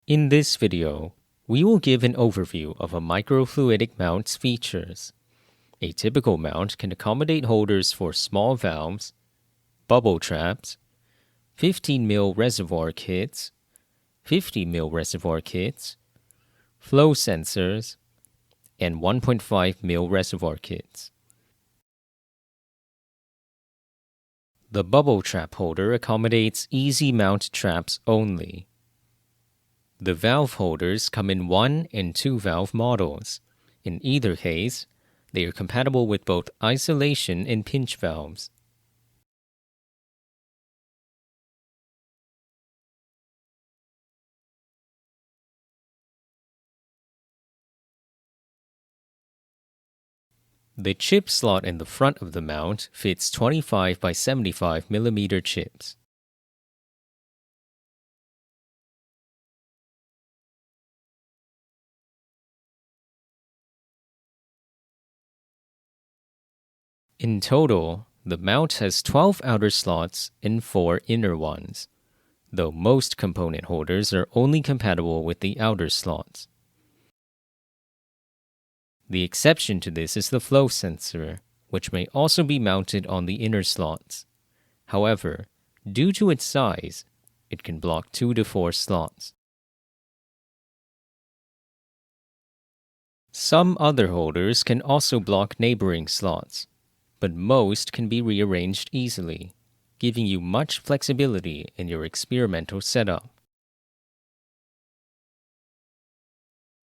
In this video, we will give an overview of a microfluidic mount's features. A typical mount can accommodate holders for small valves, bubble traps, 15 mil reservoir kits, 50 mil reservoir kits, flow sensors, and 1.5 mil reservoir kits. The bubble trap holder accommodates EZmount traps only. The valve holders come in 1 and 2 valve models. In either case, they are compatible with both isolation and pinch valves. The chip slot in the front of the mount fits 25 by 75 millimeter chips. In total, the mount has 12 outer slots and 4 inner ones, though most component holders are only compatible with the outer slots. The exception to this is the flow sensor, which may also be mounted on the inner slots. However, due to its size, it can block 2 to 4 slots. Some other holders can also block neighboring slots, but most can be rearranged easily, giving you much flexibility in your experimental setup.